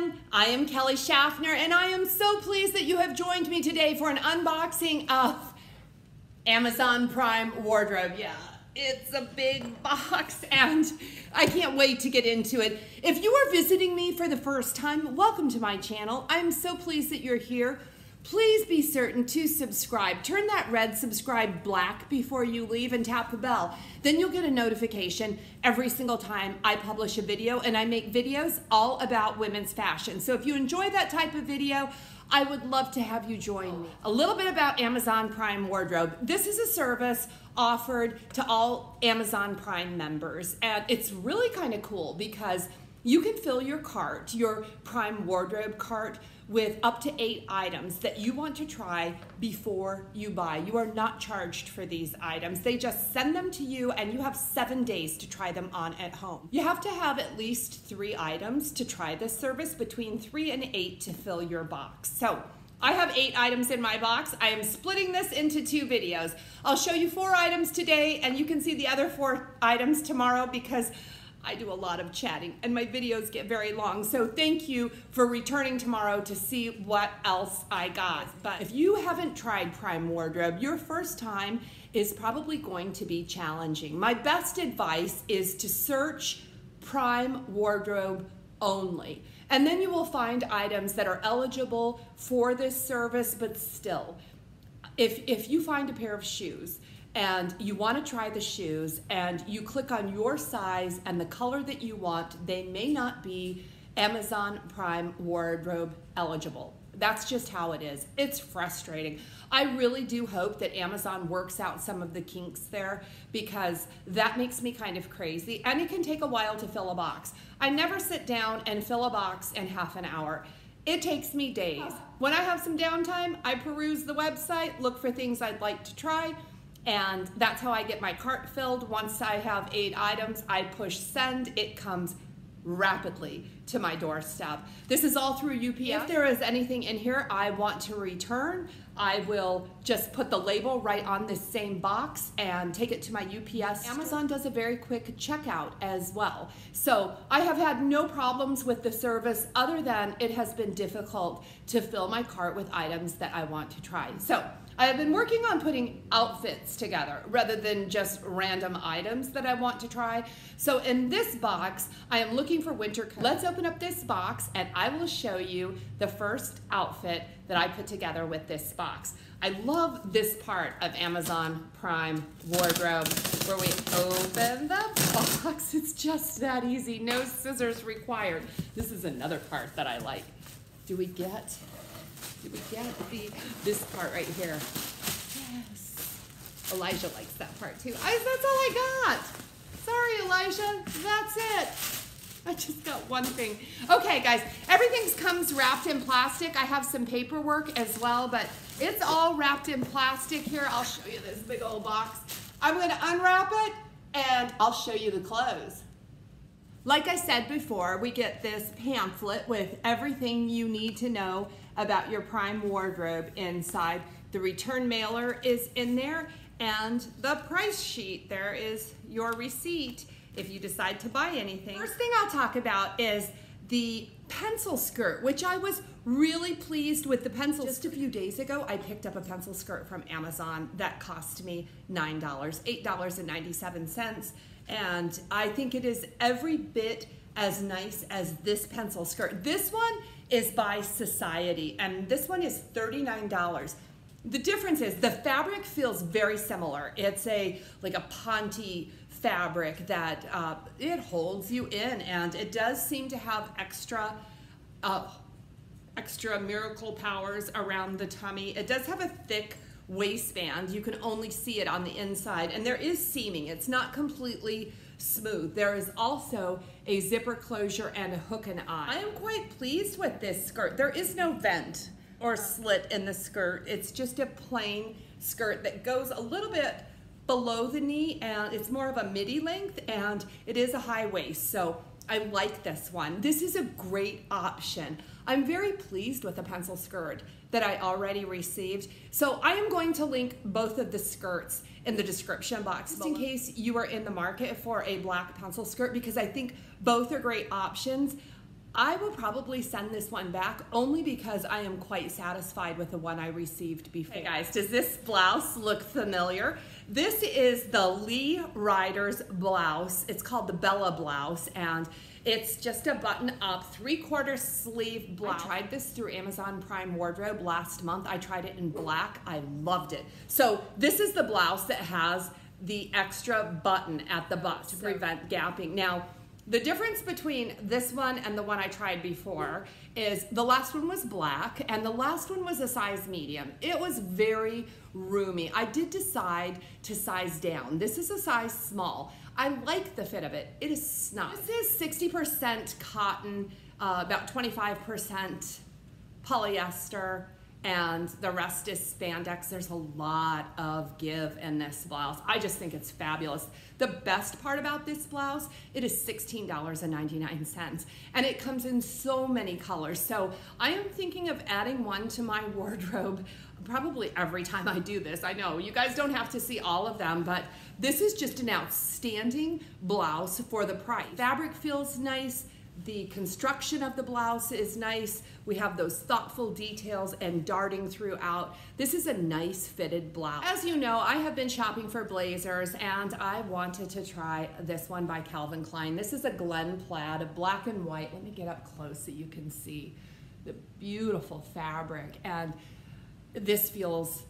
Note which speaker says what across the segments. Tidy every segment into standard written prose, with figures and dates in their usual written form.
Speaker 1: everyone, I am Kelly Shaffner and I am so pleased that you have joined me today for an unboxing of Amazon Prime wardrobe. Yeah, it's a big box and I can't wait to get into it. If you are visiting me for the first time, welcome to my channel. I'm so pleased that you're here. Please be certain to subscribe. Turn that red subscribe black before you leave and tap the bell. Then you'll get a notification every single time I publish a video, and I make videos all about women's fashion. So if you enjoy that type of video, I would love to have you join me. A little bit about Amazon Prime Wardrobe. This is a service offered to all Amazon Prime members, and it's really kind of cool because you can fill your cart, your Prime Wardrobe cart, with up to 8 items that you want to try before you buy. You are not charged for these items. They just send them to you and you have 7 days to try them on at home. You have to have at least 3 items to try this service, between 3 and 8 to fill your box. So I have 8 items in my box. I am splitting this into 2 videos. I'll show you 4 items today and you can see the other 4 items tomorrow because I do a lot of chatting and my videos get very long. So thank you for returning tomorrow to see what else I got. But if you haven't tried Prime Wardrobe, your first time is probably going to be challenging. My best advice is to search Prime Wardrobe only. And then you will find items that are eligible for this service, but still, if you find a pair of shoes and you want to try the shoes and you click on your size and the color that you want, they may not be Amazon Prime Wardrobe eligible. That's just how it is. It's frustrating. I really do hope that Amazon works out some of the kinks there because that makes me kind of crazy and it can take a while to fill a box. I never sit down and fill a box in half an hour. It takes me days. When I have some downtime, I peruse the website, look for things I'd like to try, and that's how I get my cart filled. Once I have 8 items, I push send. It comes rapidly to my doorstep. This is all through UPS. If there is anything in here I want to return, I will just put the label right on this same box and take it to my UPS. Amazon does a very quick checkout as well. So I have had no problems with the service other than it has been difficult to fill my cart with items that I want to try. So I have been working on putting outfits together rather than just random items that I want to try. So in this box, I am looking for winter coats. Let's open up this box and I will show you the first outfit that I put together with this box. I love this part of Amazon Prime Wardrobe where we open the box. It's just that easy, no scissors required. This is another part that I like. Do we get this part right here? Yes. Elijah likes that part too. That's all I got. Sorry, Elijah. That's it. I just got one thing. Okay, guys, everything comes wrapped in plastic. I have some paperwork as well, but it's all wrapped in plastic here. I'll show you this big old box. I'm going to unwrap it and I'll show you the clothes. Like I said before, we get this pamphlet with everything you need to know about your Prime Wardrobe inside. The return mailer is in there and the price sheet. There is your receipt if you decide to buy anything. First thing I'll talk about is the pencil skirt, which I was really pleased with the pencil. Just a few days ago, I picked up a pencil skirt from Amazon that cost me $9, $8.97. And I think it is every bit as nice as this pencil skirt. This one is by Society, and this one is $39. The difference is the fabric feels very similar. It's like a ponte fabric that it holds you in, and it does seem to have extra miracle powers around the tummy. It does have a thick waistband. You can only see it on the inside, and there is seaming. It's not completely smooth. There is also a zipper closure and a hook and eye. I am quite pleased with this skirt. There is no vent or slit in the skirt. It's just a plain skirt that goes a little bit below the knee, and it's more of a midi length, and it is a high waist. So I like this one. This is a great option. I'm very pleased with the pencil skirt that I already received. So I am going to link both of the skirts in the description box just in case you are in the market for a black pencil skirt, because I think both are great options. I will probably send this one back only because I am quite satisfied with the one I received before. Hey guys, does this blouse look familiar? This is the Lee Riders blouse. It's called the Bella blouse, and it's just a button-up 3/4 sleeve blouse. I tried this through Amazon Prime Wardrobe last month. I tried it in black. I loved it. So this is the blouse that has the extra button at the butt to prevent gapping. Now, the difference between this one and the one I tried before is the last one was black and the last one was a size medium. It was very roomy. I did decide to size down. This is a size small. I like the fit of it. It is snug. This is 60% cotton, about 25% polyester, and the rest is spandex. There's a lot of give in this blouse. I just think it's fabulous. The best part about this blouse, it is $16.99, and it comes in so many colors. So I am thinking of adding one to my wardrobe probably every time I do this. I know you guys don't have to see all of them, but this is just an outstanding blouse for the price. Fabric feels nice. The construction of the blouse is nice. We have those thoughtful details and darting throughout. This is a nice fitted blouse. As you know, I have been shopping for blazers, and I wanted to try this one by Calvin Klein. This is a Glen plaid, a black and white. Let me get up close so you can see the beautiful fabric, and this feels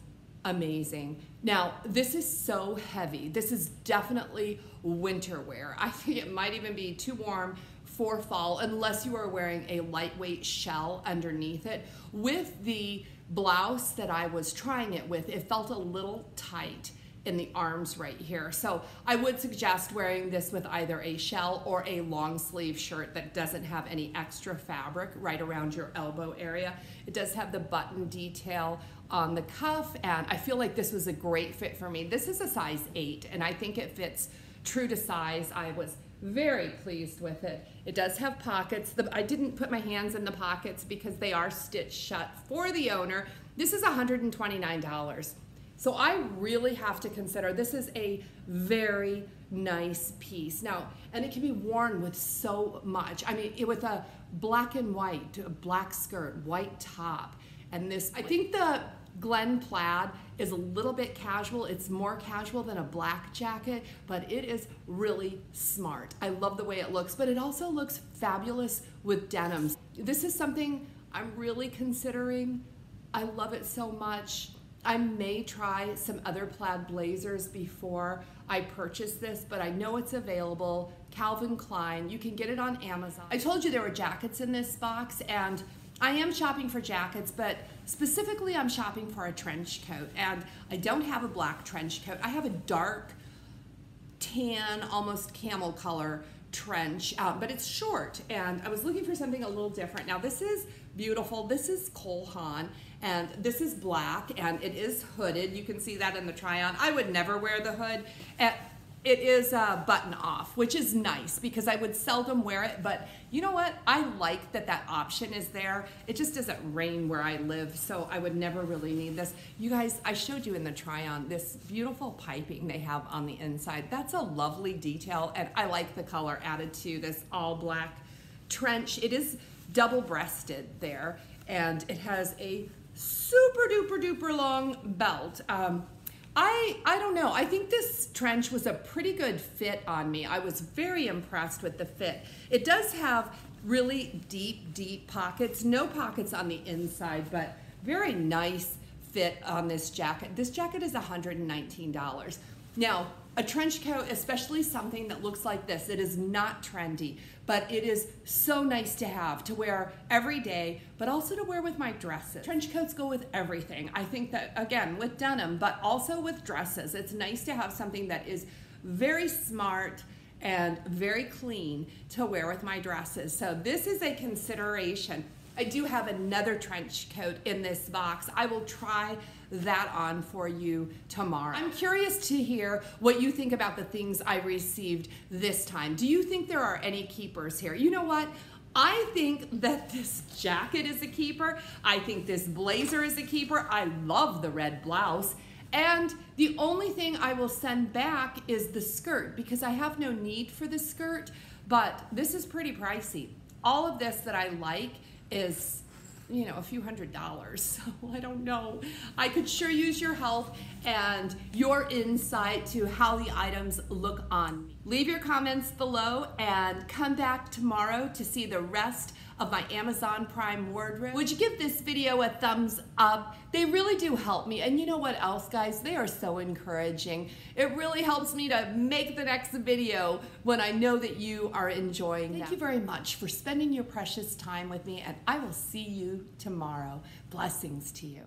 Speaker 1: amazing. Now, this is so heavy. This is definitely winter wear. I think it might even be too warm for fall unless you are wearing a lightweight shell underneath it. With the blouse that I was trying it with, it felt a little tight in the arms right here. So I would suggest wearing this with either a shell or a long sleeve shirt that doesn't have any extra fabric right around your elbow area. It does have the button detail on the cuff, and I feel like this was a great fit for me. This is a size 8, and I think it fits true to size. I was very pleased with it. It does have pockets. I didn't put my hands in the pockets because they are stitched shut for the owner. This is $129. So I really have to consider this is a very nice piece. Now, and it can be worn with so much. I mean, with a black and white, a black skirt, white top, and this, I think the Glen plaid is a little bit casual. It's more casual than a black jacket, but it is really smart. I love the way it looks, but it also looks fabulous with denims. This is something I'm really considering. I love it so much. I may try some other plaid blazers before I purchase this, but I know it's available. Calvin Klein, you can get it on Amazon. I told you there were jackets in this box, and I am shopping for jackets, but specifically I'm shopping for a trench coat, and I don't have a black trench coat. I have a dark tan, almost camel color trench, but it's short, and I was looking for something a little different. Now this is beautiful. This is Cole Haan, and this is black, and it is hooded. You can see that in the try-on. I would never wear the hood. It is a button off, which is nice because I would seldom wear it, but you know what? I like that that option is there. It just doesn't rain where I live, so I would never really need this. You guys, I showed you in the try-on this beautiful piping they have on the inside. That's a lovely detail, and I like the color added to this all black trench. It is double-breasted there, and it has a super duper duper long belt. I don't know. I think this trench was a pretty good fit on me. I was very impressed with the fit. It does have really deep, deep pockets. No pockets on the inside, but very nice fit on this jacket. This jacket is $119. Now, a trench coat, especially something that looks like this, it is not trendy, but it is so nice to have, to wear every day, but also to wear with my dresses. Trench coats go with everything. I think that, again, with denim, but also with dresses. It's nice to have something that is very smart and very clean to wear with my dresses. So this is a consideration. I do have another trench coat in this box. I will try that on for you tomorrow. I'm curious to hear what you think about the things I received this time. Do you think there are any keepers here? You know what? I think that this jacket is a keeper. I think this blazer is a keeper. I love the red blouse. And the only thing I will send back is the skirt because I have no need for the skirt, but this is pretty pricey. all of this that I like is, you know, a few $100s, so I don't know. I could sure use your help and your insight to how the items look on me. Leave your comments below and come back tomorrow to see the rest of my Amazon Prime wardrobe. Would you give this video a thumbs up? They really do help me. And you know what else, guys? They are so encouraging. It really helps me to make the next video when I know that you are enjoying them. Thank you very much for spending your precious time with me, and I will see you tomorrow. Blessings to you.